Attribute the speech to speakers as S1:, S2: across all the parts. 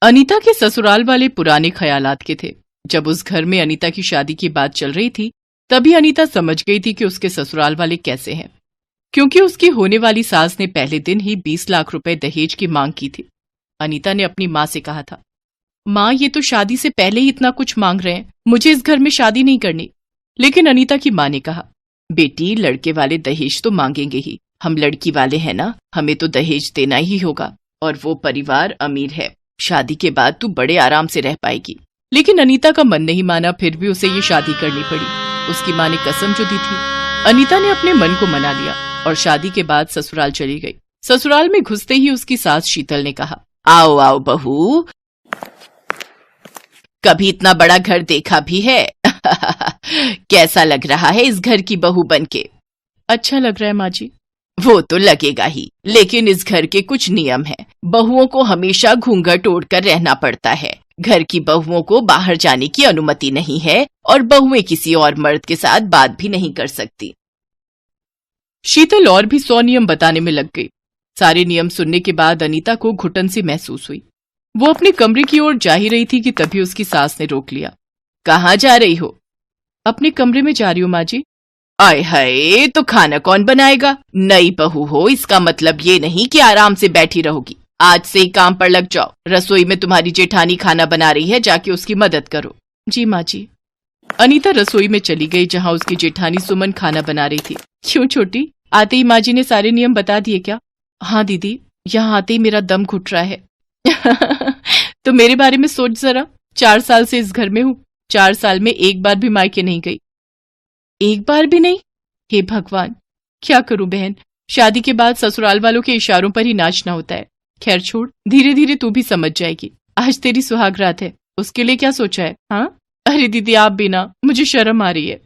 S1: अनीता के ससुराल वाले पुराने ख्यालात के थे। जब उस घर में अनीता की शादी की बात चल रही थी, तभी अनीता समझ गई थी कि उसके ससुराल वाले कैसे हैं, क्योंकि उसकी होने वाली सास ने पहले दिन ही 20 लाख रुपए दहेज की मांग की थी। अनीता ने अपनी माँ से कहा था, माँ ये तो शादी से पहले ही इतना कुछ मांग रहे हैं, मुझे इस घर में शादी नहीं करनी। लेकिन अनीता की माँ ने कहा, बेटी लड़के वाले दहेज तो मांगेंगे ही, हम लड़की वाले हैं ना, हमें तो दहेज देना ही होगा, और वो परिवार अमीर है, शादी के बाद तू बड़े आराम से रह पाएगी। लेकिन अनीता का मन नहीं माना, फिर भी उसे ये शादी करनी पड़ी। उसकी माँ ने कसम जो दी थी, अनीता ने अपने मन को मना लिया और शादी के बाद ससुराल चली गई। ससुराल में घुसते ही उसकी सास शीतल ने कहा, आओ आओ बहू, कभी इतना बड़ा घर देखा भी है? कैसा लग रहा है इस घर की बहू बनके?
S2: अच्छा लग रहा है माँ जी।
S1: वो तो लगेगा ही, लेकिन इस घर के कुछ नियम हैं। बहुओं को हमेशा घूंघट ओढ़कर रहना पड़ता है। घर की बहुओं को बाहर जाने की अनुमति नहीं है और बहुएं किसी और मर्द के साथ बात भी नहीं कर सकती।
S2: शीतल और भी 100 नियम बताने में लग गई। सारे नियम सुनने के बाद अनीता को घुटन सी महसूस हुई। वो अपने कमरे की ओर जा ही रही थी कि तभी उसकी सास ने रोक लिया।
S1: कहाँ जा रही हो?
S2: अपने कमरे में जा रही हूँ माँ जी।
S1: आय हाय, तो खाना कौन बनाएगा? नई बहू हो, इसका मतलब ये नहीं कि आराम से बैठी रहोगी। आज से ही काम पर लग जाओ। रसोई में तुम्हारी जेठानी खाना बना रही है, जाके उसकी मदद करो।
S2: जी माँ जी। अनीता रसोई में चली गई, जहाँ उसकी जेठानी सुमन खाना बना रही थी। क्यों छोटी, आते ही माँ जी ने सारे नियम बता दिए क्या? हाँ दीदी, यहाँ आते ही मेरा दम घुट रहा है। तो मेरे बारे में सोच जरा, 4 साल से इस घर में हूँ, 4 साल में एक बार भी मायके नहीं गई। एक बार भी नहीं? हे भगवान, क्या करूं बहन, शादी के बाद ससुराल वालों के इशारों पर ही नाचना होता है। खैर छोड़, धीरे धीरे तू भी समझ जाएगी। आज तेरी सुहाग रात है, उसके लिए क्या सोचा है? हाँ? अरे दीदी आप भी ना, मुझे शर्म आ रही है।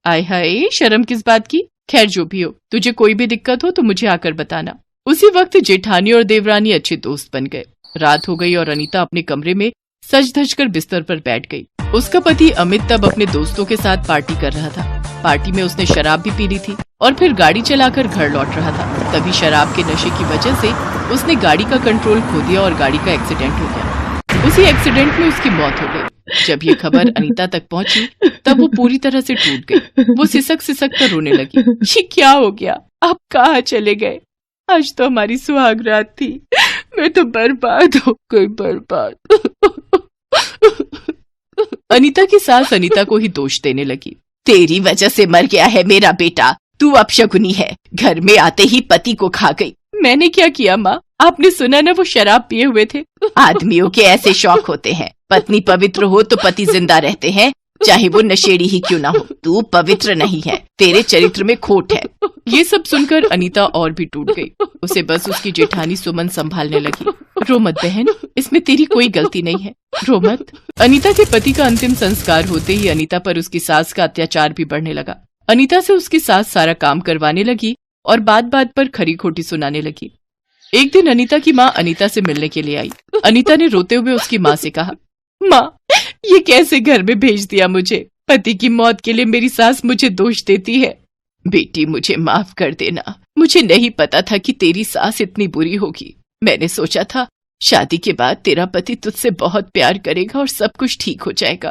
S2: आय हाय, शर्म किस बात की? खैर जो भी हो, तुझे कोई भी दिक्कत हो तो मुझे आकर बताना। उसी वक्त जेठानी और देवरानी अच्छे दोस्त बन गए। रात हो गई और अनीता अपने कमरे में सज धज कर बिस्तर पर बैठ गई। उसका पति अमित तब अपने दोस्तों के साथ पार्टी कर रहा था। पार्टी में उसने शराब भी पी ली थी और फिर गाड़ी चलाकर घर लौट रहा था। तभी शराब के नशे की वजह से उसने गाड़ी का कंट्रोल खो दिया और गाड़ी का एक्सीडेंट हो गया। उसी एक्सीडेंट में उसकी मौत हो गई। जब ये खबर अनीता तक पहुंची, तब वो पूरी तरह से टूट गई। वो सिसक सिसक कर रोने लगी। ये क्या हो गया? आप कहाँ चले गए? आज तो हमारी सुहाग रात थी, मैं तो बर्बाद हो गई, बर्बाद।
S1: अनीता की सास अनीता को ही दोष देने लगी। तेरी वजह से मर गया है मेरा बेटा, तू अपशकुनी है, घर में आते ही पति को खा गई।
S2: मैंने क्या किया माँ? आपने सुना ना, वो शराब पिए हुए थे।
S1: आदमियों के ऐसे शौक होते हैं। पत्नी पवित्र हो तो पति जिंदा रहते हैं, चाहे वो नशेड़ी ही क्यों ना हो। तू पवित्र नहीं है, तेरे चरित्र में खोट है।
S2: ये सब सुनकर अनीता और भी टूट गई। उसे बस उसकी जेठानी सुमन संभालने लगी। रो मत बहन, इसमें तेरी कोई गलती नहीं है, रो मत। अनीता के पति का अंतिम संस्कार होते ही अनीता पर उसकी सास का अत्याचार भी बढ़ने लगा। अनीता से उसकी सास सारा काम करवाने लगी और बात बात पर खरी खोटी सुनाने लगी। एक दिन अनीता की माँ अनीता से मिलने के लिए आई। अनीता ने रोते हुए उसकी माँ से कहा, माँ ये कैसे घर में भेज दिया मुझे? पति की मौत के लिए मेरी सास मुझे दोष देती है।
S1: बेटी मुझे माफ कर देना, मुझे नहीं पता था कि तेरी सास इतनी बुरी होगी। मैंने सोचा था शादी के बाद तेरा पति तुझसे बहुत प्यार करेगा और सब कुछ ठीक हो जाएगा।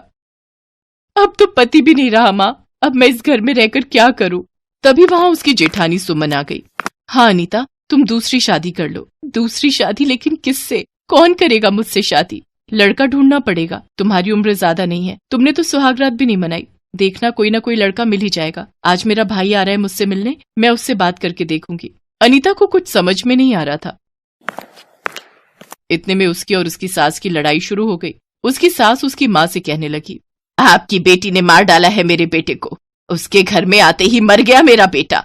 S2: अब तो पति भी नहीं रहा माँ, अब मैं इस घर में रहकर क्या करूँ? तभी वहाँ उसकी जेठानी सुमन आ गई। हाँ अनीता, तुम दूसरी शादी कर लो। दूसरी शादी? लेकिन किससे? कौन करेगा मुझसे शादी? लड़का ढूंढना पड़ेगा। तुम्हारी उम्र ज्यादा नहीं है, तुमने तो सुहागरात भी नहीं मनाई। देखना कोई ना कोई लड़का मिल ही जाएगा। आज मेरा भाई आ रहा है मुझसे मिलने, मैं उससे बात करके देखूंगी। अनीता को कुछ समझ में नहीं आ रहा था। इतने में उसकी और उसकी सास की लड़ाई शुरू हो गई। उसकी सास उसकी माँ से कहने लगी,
S1: आपकी बेटी ने मार डाला है मेरे बेटे को, उसके घर में आते ही मर गया मेरा बेटा।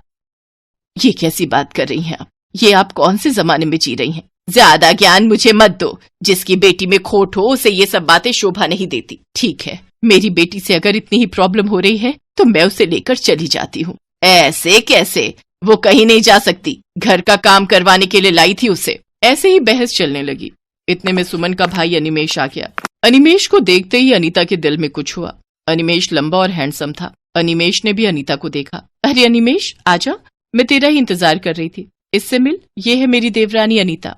S1: ये कैसी बात कर रही हैं आप? ये आप कौन से जमाने में जी रही हैं? ज्यादा ज्ञान मुझे मत दो। जिसकी बेटी में खोट हो उसे ये सब बातें शोभा नहीं देती। ठीक है, मेरी बेटी से अगर इतनी ही प्रॉब्लम हो रही है तो मैं उसे लेकर चली जाती हूँ। ऐसे कैसे? वो कहीं नहीं जा सकती, घर का काम करवाने के लिए लाई थी उसे।
S2: ऐसे ही बहस चलने लगी। इतने में सुमन का भाई अनिमेश आ गया। अनिमेश को देखते ही अनीता के दिल में कुछ हुआ। अनिमेश लंबा और हैंडसम था। अनिमेश ने भी अनीता को देखा। अरे अनिमेश आजा, मैं तेरा ही इंतजार कर रही थी, इससे मिल, ये है मेरी देवरानी अनीता।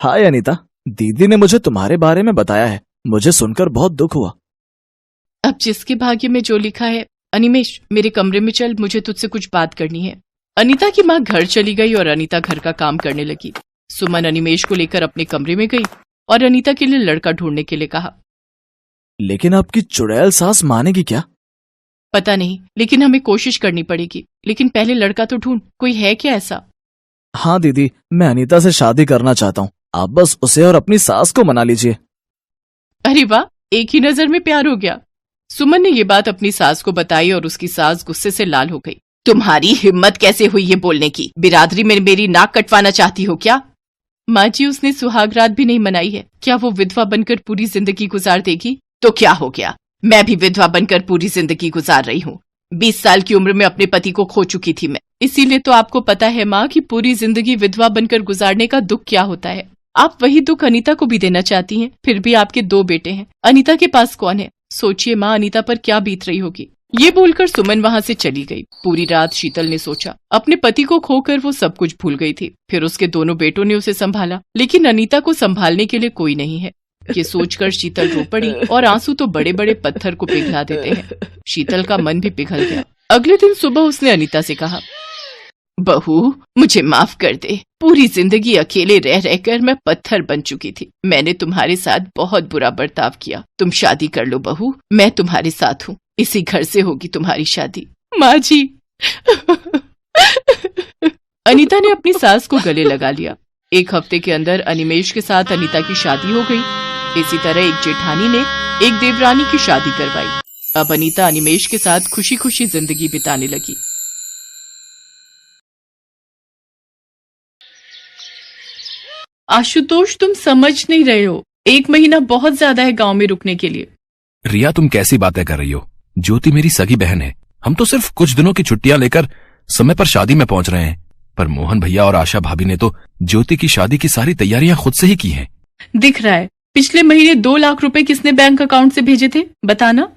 S3: हाय अनीता, दीदी ने मुझे तुम्हारे बारे में बताया है, मुझे सुनकर बहुत दुख हुआ।
S2: अब जिसके भाग्य में जो लिखा है। अनिमेश, मेरे कमरे में चल, मुझे तुझसे कुछ बात करनी है। अनीता की माँ घर चली गई और अनीता घर का काम करने लगी। सुमन अनिमेश को लेकर अपने कमरे में गई और अनीता के लिए लड़का ढूंढने के लिए कहा।
S3: लेकिन आपकी चुड़ैल सास मानेगी क्या?
S2: पता नहीं, लेकिन हमें कोशिश करनी पड़ेगी। लेकिन पहले लड़का तो ढूंढ, कोई है क्या ऐसा?
S3: हाँ दीदी, मैं अनीता से शादी करना चाहता हूँ, आप बस उसे और अपनी सास को मना लीजिए।
S2: अरे वाह, एक ही नजर में प्यार हो गया। सुमन ने ये बात अपनी सास को बताई और उसकी सास गुस्से से लाल हो गई। तुम्हारी हिम्मत कैसे हुई ये बोलने की? बिरादरी में मेरी नाक कटवाना चाहती हो क्या? माँ जी, उसने सुहागरात भी नहीं मनाई है, क्या वो विधवा बनकर पूरी जिंदगी गुजार देगी? तो क्या हो गया, मैं भी विधवा बनकर पूरी जिंदगी गुजार रही हूँ। 20 साल की उम्र में अपने पति को खो चुकी थी मैं। इसीलिए तो आपको पता है माँ कि पूरी जिंदगी विधवा बनकर गुजारने का दुख क्या होता है। आप वही दुख अनीता को भी देना चाहती हैं। फिर भी आपके 2 बेटे हैं, अनीता के पास कौन है? सोचिए माँ, अनीता पर क्या बीत रही होगी। ये बोलकर सुमन वहां से चली गई। पूरी रात शीतल ने सोचा, अपने पति को खोकर वो सब कुछ भूल गई थी। फिर उसके दोनों बेटों ने उसे संभाला, लेकिन अनीता को संभालने के लिए कोई नहीं है। ये सोचकर शीतल रो पड़ी और आंसू तो बड़े बड़े पत्थर को पिघला देते हैं। शीतल का मन भी पिघल गया। अगले दिन सुबह उसने अनीता से कहा, बहू मुझे माफ कर दे, पूरी जिंदगी अकेले रह रहकर मैं पत्थर बन चुकी थी। मैंने तुम्हारे साथ बहुत बुरा बर्ताव किया। तुम शादी कर लो बहू, मैं तुम्हारे साथ हूँ। इसी घर से होगी तुम्हारी शादी। माँ जी। अनीता ने अपनी सास को गले लगा लिया। 1 हफ्ते के अंदर अनिमेश के साथ अनीता की शादी हो गई। इसी तरह एक जेठानी ने एक देवरानी की शादी करवाई। अब अनीता अनिमेश के साथ खुशी खुशी जिंदगी बिताने लगी। आशुतोष, तुम समझ नहीं रहे हो, 1 महीना बहुत ज्यादा है गांव में रुकने के लिए।
S4: रिया, तुम कैसी बातें कर रही हो? ज्योति मेरी सगी बहन है। हम तो सिर्फ कुछ दिनों की छुट्टियां लेकर समय पर शादी में पहुंच रहे हैं। पर मोहन भैया और आशा भाभी ने तो ज्योति की शादी की सारी तैयारियां खुद से ही की हैं।
S2: दिख रहा है। पिछले महीने 2 लाख रुपए किसने बैंक अकाउंट से भेजे थे, बताना।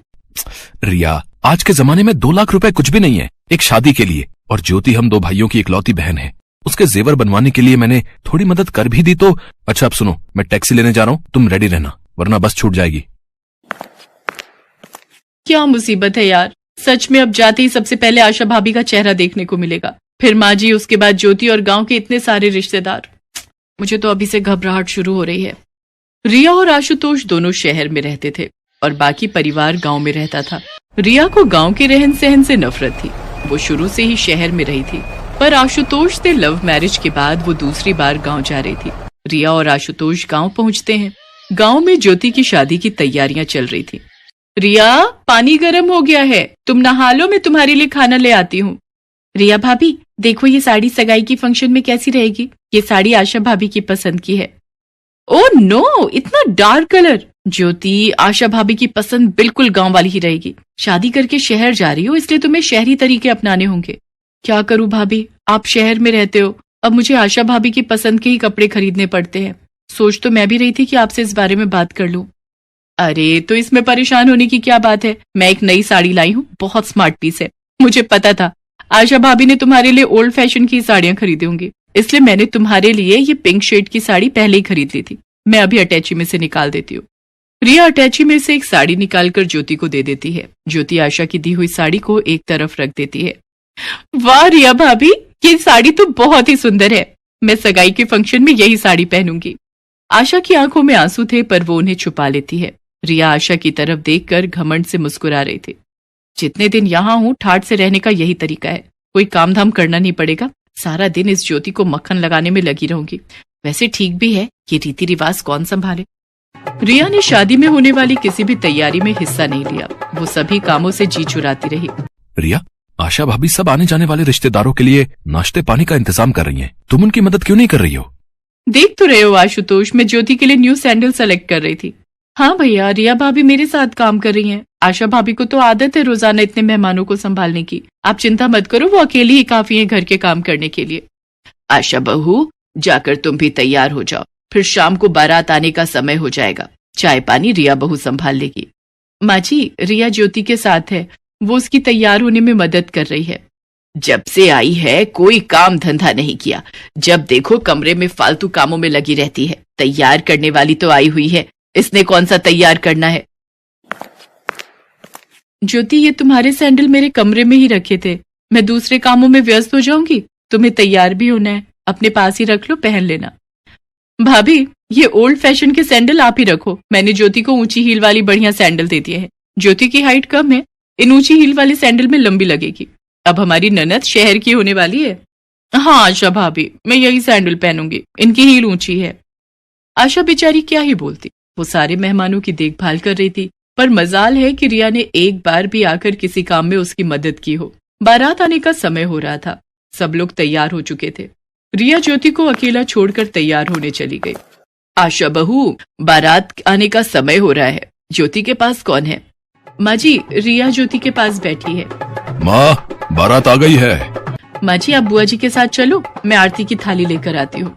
S4: रिया, आज के जमाने में 2 लाख रुपए कुछ भी नहीं है एक शादी के लिए। और ज्योति हम 2 भाइयों की इकलौती बहन है। उसके जेवर बनवाने के लिए मैंने थोड़ी मदद कर भी दी तो। अच्छा अब सुनो, मैं टैक्सी लेने जा रहा हूँ, तुम रेडी रहना वरना बस छूट जाएगी।
S2: क्या मुसीबत है यार, सच में अब जाते ही सबसे पहले आशा भाभी का चेहरा देखने को मिलेगा, फिर माँ जी, उसके बाद ज्योति और गांव के इतने सारे रिश्तेदार। मुझे तो अभी से घबराहट शुरू हो रही है। रिया और आशुतोष दोनों शहर में रहते थे और बाकी परिवार गांव में रहता था। रिया को गांव के रहन सहन से नफरत थी। वो शुरू से ही शहर में रही थी, पर आशुतोष से लव मैरिज के बाद वो दूसरी बार गांव जा रही थी। रिया और आशुतोष गांव पहुंचते हैं। गांव में ज्योति की शादी की तैयारियां चल रही थी। रिया, पानी गर्म हो गया है, तुम नहा लो, मैं तुम्हारे लिए खाना ले आती हूँ। रिया भाभी, देखो ये साड़ी सगाई की फंक्शन में कैसी रहेगी। ये साड़ी आशा भाभी की पसंद की है। ओह नो, इतना डार्क कलर। ज्योति, आशा भाभी की पसंद बिल्कुल गांव वाली ही रहेगी। शादी करके शहर जा रही हो, इसलिए तुम्हें शहरी तरीके अपनाने होंगे। क्या करूं भाभी, आप शहर में रहते हो, अब मुझे आशा भाभी की पसंद के ही कपड़े खरीदने पड़ते हैं। सोच तो मैं भी रही थी कि आपसे इस बारे में बात कर लूं। अरे तो इसमें परेशान होने की क्या बात है, मैं एक नई साड़ी लाई हूँ, बहुत स्मार्ट पीस है। मुझे पता था आशा भाभी ने तुम्हारे लिए ओल्ड फैशन की साड़ियां खरीदी होंगी, इसलिए मैंने तुम्हारे लिए ये पिंक शेड की साड़ी पहले ही खरीद ली थी। मैं अभी अटैची में से निकाल देती हूँ। रिया अटैची में से एक साड़ी निकालकर ज्योति को दे देती है। ज्योति आशा की दी हुई साड़ी को एक तरफ रख देती है। वाह रिया भाभी, ये साड़ी तो बहुत ही सुंदर है, मैं सगाई के फंक्शन में यही साड़ी पहनूंगी। आशा की आंखों में आंसू थे, पर वो उन्हें छुपा लेती है। रिया आशा की तरफ देखकर घमंड से मुस्कुरा रही थी। जितने दिन यहाँ हूँ, ठाठ से रहने का यही तरीका है, कोई काम धाम करना नहीं पड़ेगा, सारा दिन इस ज्योति को मक्खन लगाने में लगी रहूंगी। वैसे ठीक भी है, ये रीति रिवाज कौन संभाले। रिया ने शादी में होने वाली किसी भी तैयारी में हिस्सा नहीं लिया। वो सभी कामों से जी चुराती रही।
S4: रिया, आशा भाभी सब आने जाने वाले रिश्तेदारों के लिए नाश्ते पानी का इंतजाम कर रही हैं। तुम उनकी मदद क्यों नहीं कर रही हो?
S2: देख तो रहे हो आशुतोष, मैं ज्योति के लिए न्यू सैंडल सेलेक्ट कर रही थी। हाँ भैया, रिया भाभी मेरे साथ काम कर रही हैं। आशा भाभी को तो आदत है रोजाना इतने मेहमानों को संभालने की। आप चिंता मत करो, वो अकेली ही काफी है घर के काम करने के लिए। आशा बहू, जाकर तुम भी तैयार हो जाओ, फिर शाम को बारात आने का समय हो जाएगा। चाय पानी रिया बहू संभाल लेगी। माँ जी, रिया ज्योति के साथ है, वो उसकी तैयार होने में मदद कर रही है। जब से आई है कोई काम धंधा नहीं किया, जब देखो कमरे में फालतू कामों में लगी रहती है। तैयार करने वाली तो आई हुई है, इसने कौन सा तैयार करना है? ज्योति, ये तुम्हारे सैंडल मेरे कमरे में ही रखे थे, मैं दूसरे कामों में व्यस्त हो जाऊंगी, तुम्हें तैयार भी होना है, अपने पास ही रख लो, पहन लेना। भाभी, ये ओल्ड फैशन के सैंडल आप ही रखो, मैंने ज्योति को ऊंची हील वाली बढ़िया सैंडल दे दिए हैं। ज्योति की हाइट कम है, इन ऊंची हील वाले सैंडल में लंबी लगेगी। अब हमारी ननद शहर की होने वाली है। हाँ आशा भाभी, मैं यही सैंडल पहनूंगी, इनकी हील ऊंची है। आशा बेचारी क्या ही बोलती, वो सारे मेहमानों की देखभाल कर रही थी, पर मजाल है कि रिया ने एक बार भी आकर किसी काम में उसकी मदद की हो। बारात आने का समय हो रहा था, सब लोग तैयार हो चुके थे। रिया ज्योति को अकेला छोड़कर तैयार होने चली गई। आशा बहू, बारात आने का समय हो रहा है, ज्योति के पास कौन है? माँ जी, रिया ज्योति के पास बैठी है।
S4: माँ, बारात आ गई है।
S2: माँ जी, आप बुआ जी के साथ चलो, मैं आरती की थाली लेकर आती हूँ।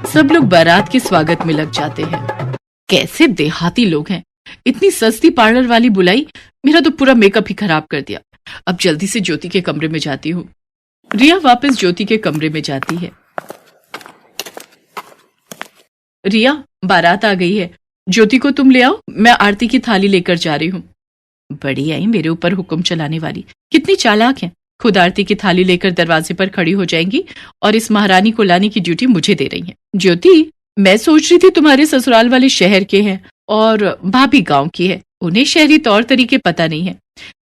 S2: सब लोग बारात के स्वागत में लग जाते हैं। कैसे देहाती लोग हैं, इतनी सस्ती पार्लर वाली बुलाई, मेरा तो पूरा मेकअप ही खराब कर दिया। अब जल्दी से ज्योति के कमरे में जाती हूँ। रिया वापस ज्योति के कमरे में जाती है। रिया, बारात आ गई है, ज्योति को तुम ले आओ, मैं आरती की थाली लेकर जा रही हूँ। बड़ी आई मेरे ऊपर हुक्म चलाने वाली, कितनी चालाक है, खुद आरती की थाली लेकर दरवाजे पर खड़ी हो जाएंगी और इस महारानी को लाने की ड्यूटी मुझे दे रही है। ज्योति, मैं सोच रही थी तुम्हारे ससुराल वाले शहर के हैं और भाभी गांव की है, उन्हें शहरी तौर तरीके पता नहीं है,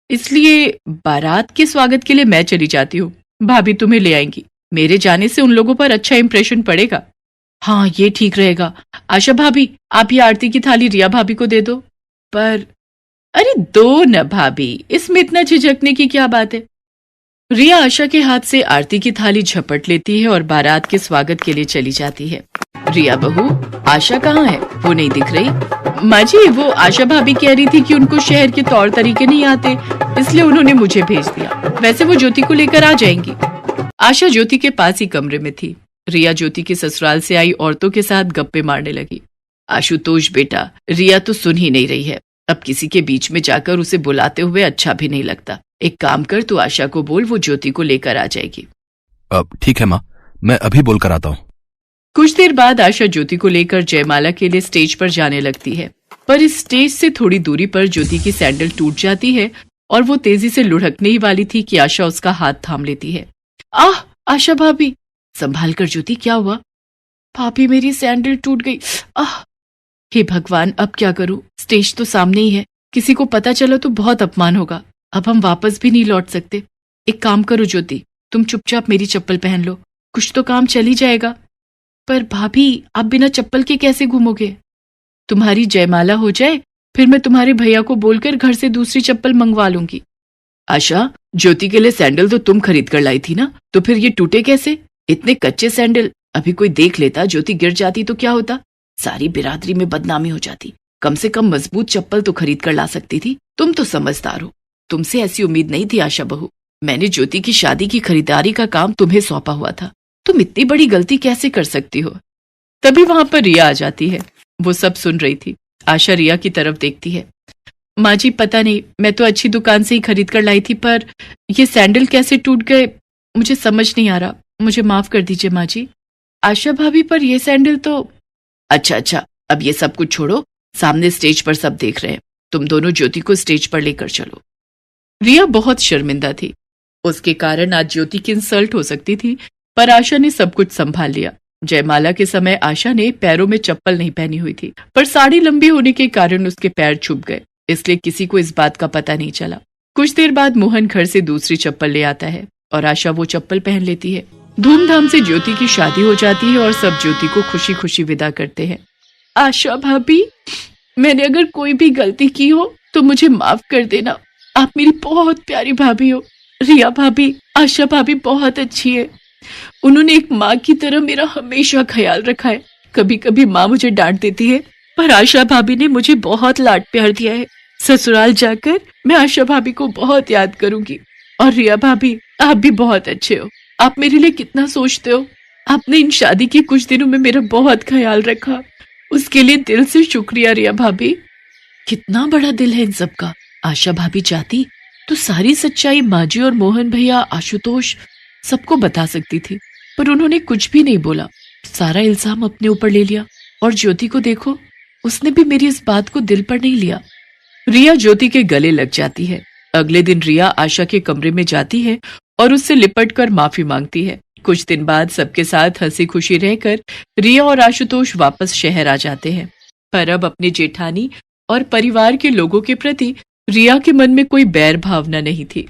S2: इसलिए बारात के स्वागत के लिए मैं चली जाती हूँ। भाभी तुम्हें ले आएंगी, मेरे जाने से उन लोगों पर अच्छा इंप्रेशन पड़ेगा। हाँ, ये ठीक रहेगा। आशा भाभी, आप ये आरती की थाली रिया भाभी को दे दो। पर अरे दो न भाभी, इसमें इतना झिझकने की क्या बात है। रिया आशा के हाथ से आरती की थाली झपट लेती है और बारात के स्वागत के लिए चली जाती है। रिया बहू, आशा कहाँ है? वो नहीं दिख रही। माँ जी, वो आशा भाभी कह रही थी कि उनको शहर के तौर तरीके नहीं आते, इसलिए उन्होंने मुझे भेज दिया। वैसे वो ज्योति को लेकर आ जाएंगी। आशा ज्योति के पास ही कमरे में थी। रिया ज्योति के ससुराल से आई औरतों के साथ गप्पे मारने लगी। आशुतोष बेटा, रिया तो सुन ही नहीं रही है, अब किसी के बीच में जाकर उसे बुलाते हुए अच्छा भी नहीं लगता। एक काम कर, तू आशा को बोल, वो ज्योति को लेकर आ जाएगी।
S4: अब ठीक है माँ, मैं अभी बोल कर आता हूँ।
S2: कुछ देर बाद आशा ज्योति को लेकर जयमाला के लिए स्टेज पर जाने लगती है, पर इस स्टेज से थोड़ी दूरी पर ज्योति की सैंडल टूट जाती है और वो तेजी से लुढ़कने ही वाली थी कि आशा उसका हाथ थाम लेती है। आह आशा भाभी, संभाल कर ज्योति, क्या हुआ? भाभी, मेरी सैंडल टूट गई। आह, हे भगवान, अब क्या करूं? स्टेज तो सामने ही है, किसी को पता चला तो बहुत अपमान होगा। अब हम वापस भी नहीं लौट सकते। एक काम करो ज्योति, तुम चुपचाप मेरी चप्पल पहन लो, कुछ तो काम चल ही जाएगा। पर भाभी, आप बिना चप्पल के कैसे घूमोगे? तुम्हारी जयमाला हो जाए, फिर मैं तुम्हारे भैया को बोलकर घर से दूसरी चप्पल मंगवा लूंगी। आशा, ज्योति के लिए सैंडल तो तुम खरीद कर लाई थी ना, तो फिर ये टूटे कैसे? इतने कच्चे सैंडल, अभी कोई देख लेता, ज्योति गिर जाती तो क्या होता? सारी बिरादरी में बदनामी हो जाती। कम से कम मजबूत चप्पल तो खरीद कर ला सकती थी। तुम तो समझदार हो, तुमसे ऐसी उम्मीद नहीं थी आशा बहू। मैंने ज्योति की शादी की खरीदारी का काम तुम्हें सौंपा हुआ था, तुम इतनी बड़ी गलती कैसे कर सकती हो? तभी वहां पर रिया आ जाती है। वो सब सुन रही थी। आशा रिया की तरफ देखती है। माँ जी, पता नहीं, मैं तो अच्छी दुकान से ही खरीद कर लाई थी, पर ये सैंडल कैसे टूट गए मुझे समझ नहीं आ रहा, मुझे माफ कर दीजिए माँ जी। आशा भाभी, पर ये सैंडल तो... अच्छा, अब ये सब कुछ छोड़ो, सामने स्टेज पर सब देख रहे हैं, तुम दोनों ज्योति को स्टेज पर लेकर चलो। रिया बहुत शर्मिंदा थी, उसके कारण आज ज्योति की इंसल्ट हो सकती थी, पर आशा ने सब कुछ संभाल लिया। जयमाला के समय आशा ने पैरों में चप्पल नहीं पहनी हुई थी, पर साड़ी लंबी होने के कारण उसके पैर छुप गए, इसलिए किसी को इस बात का पता नहीं चला। कुछ देर बाद मोहन घर से दूसरी चप्पल ले आता है और आशा वो चप्पल पहन लेती है। धूमधाम से ज्योति की शादी हो जाती है और सब ज्योति को खुशी खुशी विदा करते हैं। आशा भाभी, मैंने अगर कोई भी गलती की हो तो मुझे माफ कर देना, आप मेरी बहुत प्यारी भाभी हो। रिया भाभी, आशा भाभी बहुत अच्छी है, उन्होंने एक माँ की तरह मेरा हमेशा ख्याल रखा है। कभी कभी माँ मुझे डांट देती है, पर आशा भाभी ने मुझे बहुत लाड प्यार दिया है। ससुराल जाकर मैं आशा भाभी को बहुत याद करूंगी। और रिया भाभी, आप भी बहुत अच्छे हो, आप मेरे लिए कितना सोचते हो। आपने इन शादी के कुछ दिनों में मेरा बहुत ख्याल रखा, उसके लिए दिल से शुक्रिया रिया भाभी। कितना बड़ा दिल है इन सबका। आशा भाभी चाहती तो सारी सच्चाई माजी और मोहन भैया, आशुतोष सबको बता सकती थी, पर उन्होंने कुछ भी नहीं बोला, सारा इल्जाम अपने ऊपर ले लिया। और ज्योति को देखो, उसने भी मेरी इस बात को दिल पर नहीं लिया। रिया ज्योति के गले लग जाती है। अगले दिन रिया आशा के कमरे में जाती है और उससे लिपट कर माफी मांगती है। कुछ दिन बाद सबके साथ हंसी खुशी रहकर रिया और आशुतोष वापस शहर आ जाते हैं। पर अब अपने जेठानी और परिवार के लोगों के प्रति रिया के मन में कोई बैर भावना नहीं थी।